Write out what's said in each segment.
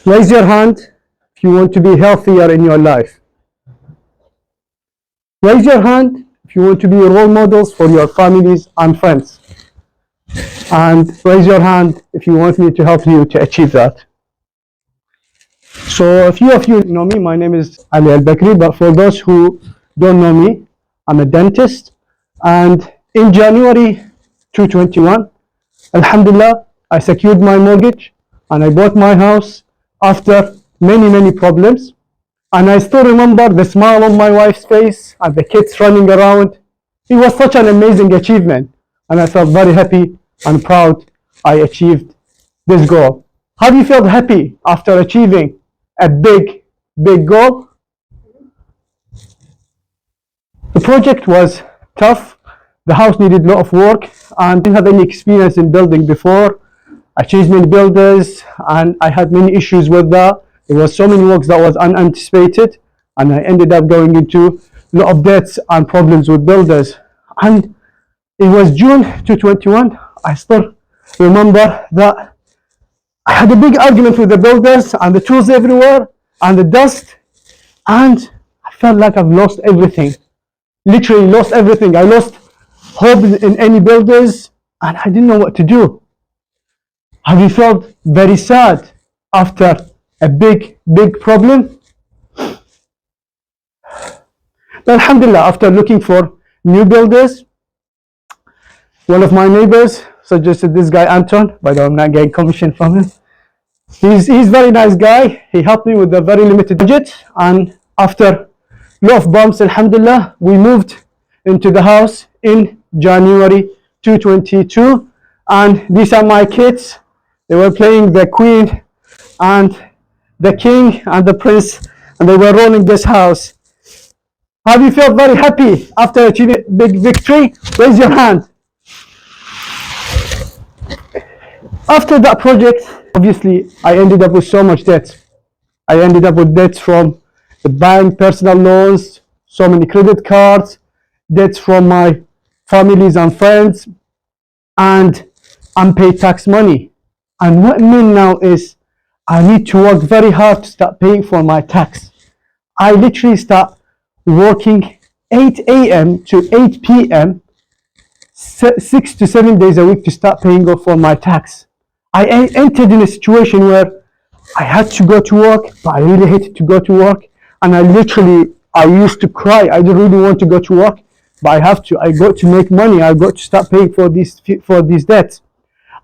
Raise your hand if you want to be healthier in your life. Raise your hand if you want to be role models for your families and friends. And raise your hand if you want me to help you to achieve that. So a few of you know me, my name is Ali Al-Bakri, but for those who don't know me, I'm a dentist. And in January 2021, Alhamdulillah, I secured my mortgage and I bought my house after many problems. And I still remember the smile on my wife's face and the kids running around. It was such an amazing achievement. And I felt very happy and proud I achieved this goal. Have you felt happy after achieving a big goal? The project was tough. The house needed a lot of work and I didn't have any experience in building before. I changed many builders and I had many issues with that. There was so many works that was unanticipated and I ended up going into a lot of debts and problems with builders. And it was June 2021. I still remember that I had a big argument with the builders and the tools everywhere and the dust, and I felt like I've lost everything. Literally lost everything. I lost hope in any builders and I didn't know what to do. Have you felt very sad after a big problem? But Alhamdulillah, after looking for new builders, one of my neighbors suggested this guy Anton. By the way, I'm not getting commission from him. He's a very nice guy. He helped me with a very limited budget, and after a lot of bumps, Alhamdulillah, we moved into the house in January 2022. And these are my kids. They were playing the queen and the king and the prince, and they were rolling this house. Have you felt very happy after achieving big victory? Raise your hand. After that project, obviously, I ended up with so much debt. I ended up with debts from the bank, personal loans, so many credit cards, debts from my families and friends, and unpaid tax money. And what I mean now is I need to work very hard to start paying for my tax. I literally start working 8 a.m. to 8 p.m. 6 to 7 days a week to start paying off for my tax. I entered in a situation where I had to go to work, but I really hated to go to work. And I used to cry. I didn't really want to go to work, but I have to. I got to make money. I got to start paying for these debts.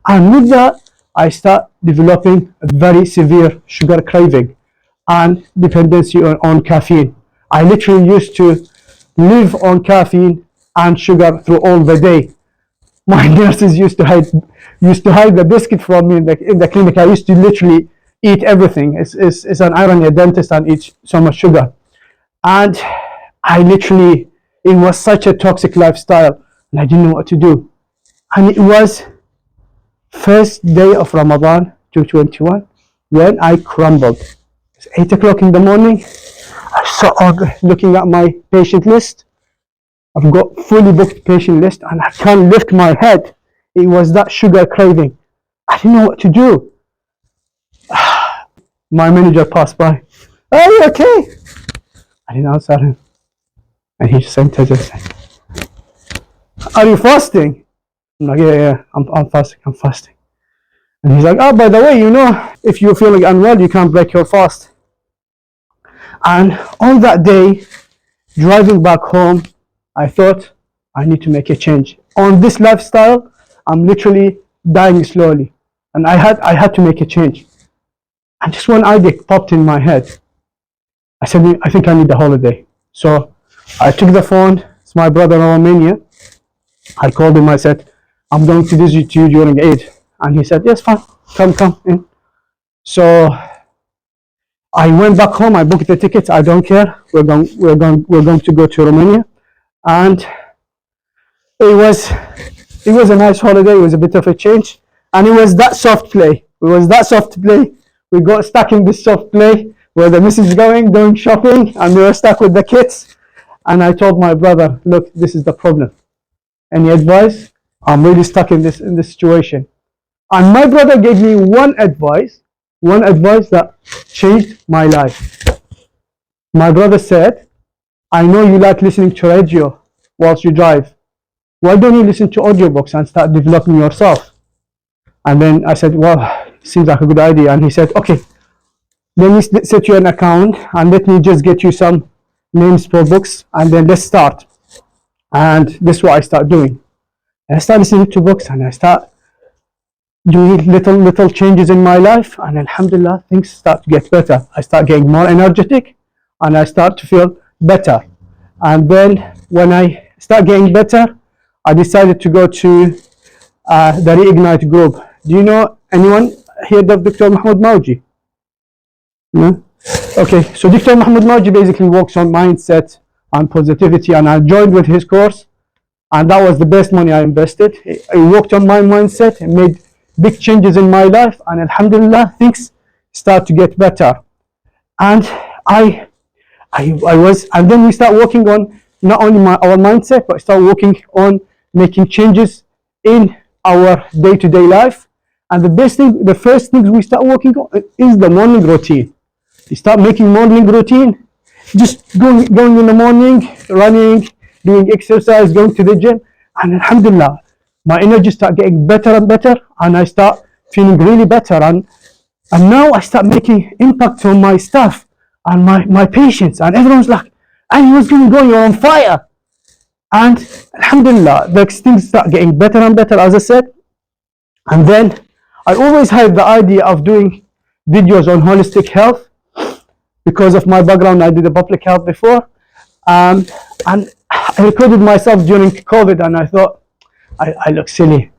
And with that, I start developing a very severe sugar craving and dependency on caffeine. I literally used to live on caffeine and sugar through all the day. My nurses used to hide the biscuit from me in the clinic. I used to literally eat everything. It's an irony, a dentist and eat so much sugar. And it was such a toxic lifestyle and I didn't know what to do. And it was first day of Ramadan 2021 when I crumbled. It's 8 o'clock in the morning. I started looking at my patient list. I've got fully booked patient list and I can't lift my head. It was that sugar craving. I didn't know what to do. My manager passed by. Are you okay? I didn't answer him. And he just sent us, are you fasting? I'm like, yeah, I'm fasting. And he's like, oh, by the way, if you're feeling unwell, you can't break your fast. And on that day, driving back home, I thought I need to make a change. On this lifestyle, I'm literally dying slowly. And I had to make a change. And just one idea popped in my head. I said, I think I need a holiday. So I took the phone. It's my brother in Romania. I called him. I said, I'm going to visit you during Eid. And he said, yes, fine. Come in. So I went back home. I booked the tickets. I don't care. We're going to go to Romania. And it was a nice holiday. It was a bit of a change. And it was that soft play. We got stuck in this soft play where the missus is going shopping, and we were stuck with the kids. And I told my brother, look, this is the problem. Any advice? I'm really stuck in this situation. And my brother gave me one advice one advice that changed my life. My brother said, I know you like listening to radio whilst you drive. Why don't you listen to audiobooks and start developing yourself? And then I said, well, seems like a good idea. And he said, okay, let me set you an account and let me just get you some names for books and then let's start. And this is what I start doing. I start listening to books and I start doing little changes in my life, and alhamdulillah, things start to get better. I start getting more energetic and I start to feel better. And then when I start getting better, I decided to go to the Reignite group. Do you know anyone heard of Dr. Mahmoud Mauji? No? Okay, so Dr. Mahmoud Mauji basically works on mindset and positivity, and I joined with his course, and that was the best money I invested. I worked on my mindset and made big changes in my life, and alhamdulillah, things start to get better. And and then we start working on not only our mindset, but start working on making changes in our day-to-day life. And the first thing we start working on is the morning routine. You start making morning routine, just going in the morning, running, doing exercise, going to the gym, and alhamdulillah, my energy start getting better and better, and I start feeling really better, and now I start making impact on my staff and my patients, and everyone's like, and what's going on, you're on fire. And alhamdulillah, the things start getting better and better, as I said. And then I always had the idea of doing videos on holistic health because of my background. I did a public health before, and I recorded myself during COVID, and I thought I look silly.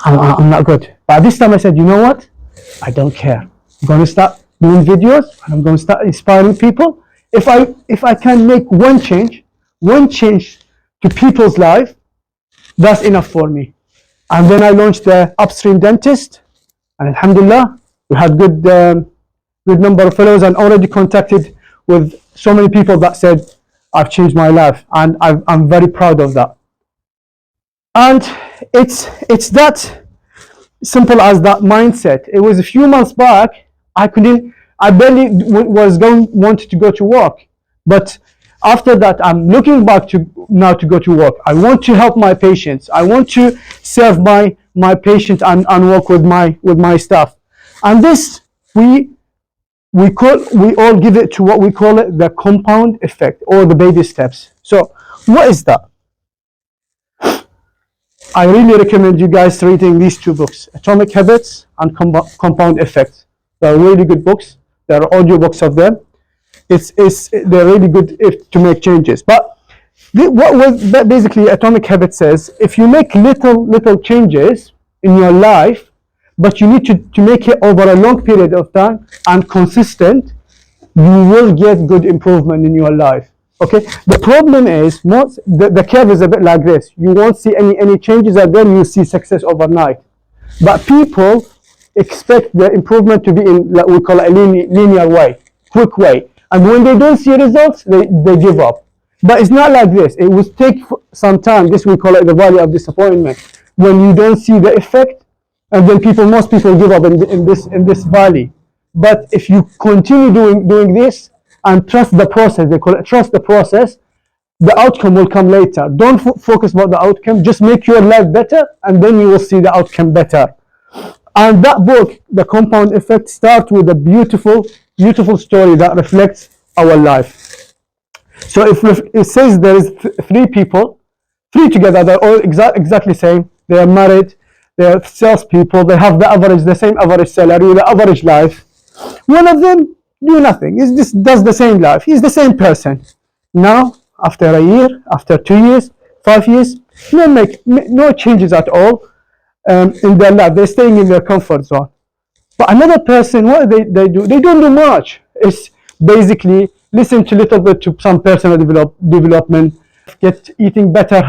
I'm not good. But this time I said, you know what? I don't care. I'm going to start doing videos, and I'm going to start inspiring people. If I can make one change to people's life, that's enough for me. And then I launched the Upstream Dentist, and alhamdulillah, we had good number of fellows, and already contacted with so many people that said I've changed my life, and I'm very proud of that. And it's that simple as that mindset. It was a few months back, I barely wanted to go to work, but after that, I'm looking back to now to go to work. I want to help my patients. I want to serve my patients and work with my staff. And this we all give it to what we call it the compound effect, or the baby steps. So what is that? I really recommend you guys reading these two books, Atomic Habits and Compound Effect. They're really good books. There are audiobooks of them. They're really good to make changes. But what basically Atomic Habits says, if you make little changes in your life, but you need to make it over a long period of time and consistent, you will get good improvement in your life. Okay. The problem is the curve is a bit like this. You won't see any changes, and then you see success overnight. But people expect the improvement to be in, like we call it, a linear way, quick way. And when they don't see results, they give up. But it's not like this. It will take some time. This we call it the valley of disappointment. When you don't see the effect, and then most people give up in this valley. But if you continue doing this and trust the process, they call it trust the process, the outcome will come later. Don't focus about the outcome. Just make your life better, and then you will see the outcome better. And that book, The Compound Effect, starts with a beautiful story that reflects our life. So if it says there is three people, three together, they're all exactly same. They are married, they are salespeople, they have the same average salary, the average life. One of them do nothing. He just does the same life. He's the same person. Now, after a year, after 2 years, 5 years, no changes at all in their life. They're staying in their comfort zone. But another person, what they do? They don't do much. It's basically listen to little bit to some personal development, eating better,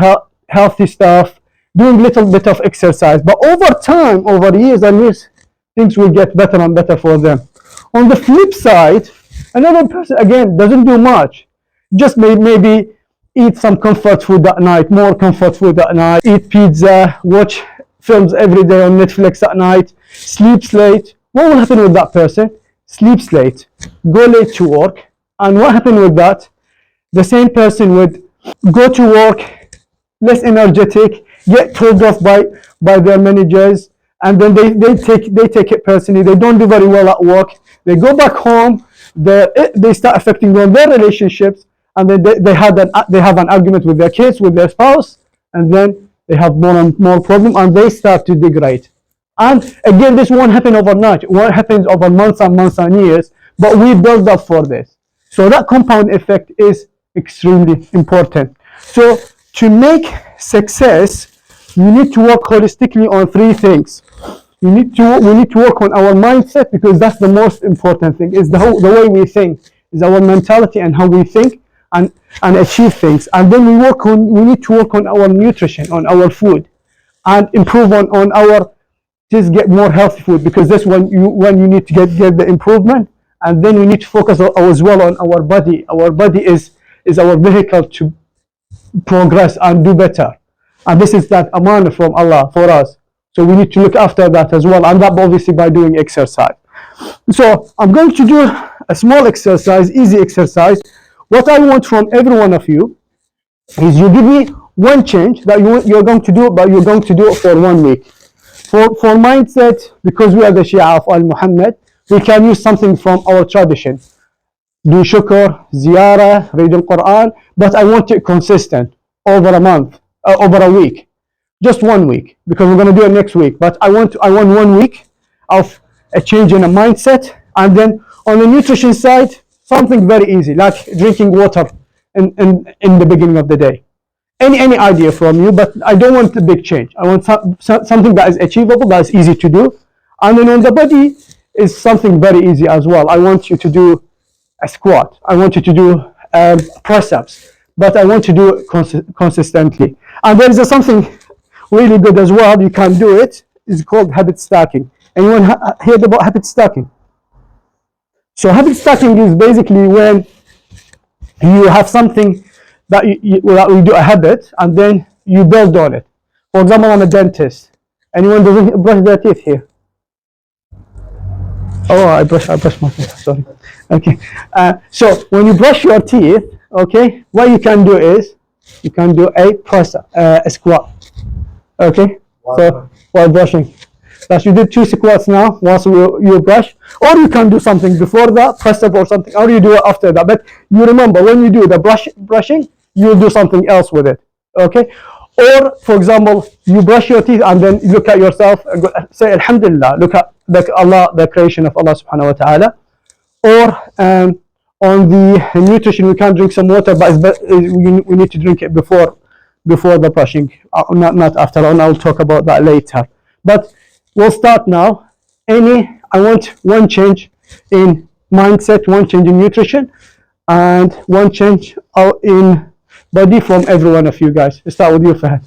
healthy stuff, doing little bit of exercise. But over time, over years and years, things will get better and better for them. On the flip side, another person, again, doesn't do much. Just maybe eat some comfort food at night, more comfort food at night, eat pizza, watch films every day on Netflix at night, sleeps late, what will happen with that person? Sleeps late, go late to work, and what happened with that? The same person would go to work less energetic, get told off by their managers, and then they take it personally. They don't do very well at work. They go back home. They start affecting on their relationships, and then they have an argument with their kids, with their spouse, and then they have more and more problem, and they start to degrade. And again, this won't happen overnight. It won't happen over months and months and years, but we build up for this. So that compound effect is extremely important. So to make success, you need to work holistically on three things. We need to work on our mindset, because that's the most important thing. Is the way we think, is our mentality and how we think and achieve things. And then we need to work on our nutrition, on our food, and improve on our, just get more healthy food, because that's when you need to get the improvement. And then we need to focus as well on our body. Our body is our vehicle to progress and do better. And this is that amanah from Allah for us. So we need to look after that as well. And that obviously by doing exercise. So I'm going to do a small exercise, easy exercise. What I want from every one of you is you give me one change that you're going to do, but you're going to do it for 1 week. For mindset, because we are the Shia of Al-Muhammad, we can use something from our tradition. Do shukr, ziyarah, read the Quran, but I want it consistent over a month, over a week. Just 1 week, because we're going to do it next week. But I want 1 week of a change in a mindset. And then on the nutrition side, something very easy, like drinking water in the beginning of the day. Any idea from you, but I don't want a big change. I want something that is achievable, that is easy to do. And then on the body is something very easy as well. I want you to do a squat. I want you to do press-ups, but I want you to do it consistently. And there is something really good as well. You can do it. It's called habit stacking. Anyone heard about habit stacking? So habit stacking is basically when you have something that you do a habit, and then you build on it. For example, I'm a dentist. Anyone doesn't brush their teeth here? Oh, I brush my teeth, sorry. Okay. So when you brush your teeth, okay, what you can do is, you can do a squat. Okay? So while brushing. Thus you did 2 squats now, once you brush. Or you can do something before that, press up or something, or you do it after that. But you remember, when you do the brushing, you'll do something else with it. Okay? Or, for example, you brush your teeth and then look at yourself and go, say Alhamdulillah, look at the creation of Allah subhanahu wa ta'ala. Or on the nutrition, we can drink some water, but we need to drink it before the brushing, not after, and I'll talk about that later. But we'll start now. I want one change in mindset, one change in nutrition, and one change in body from every one of you guys. Let's start with you, Fahad.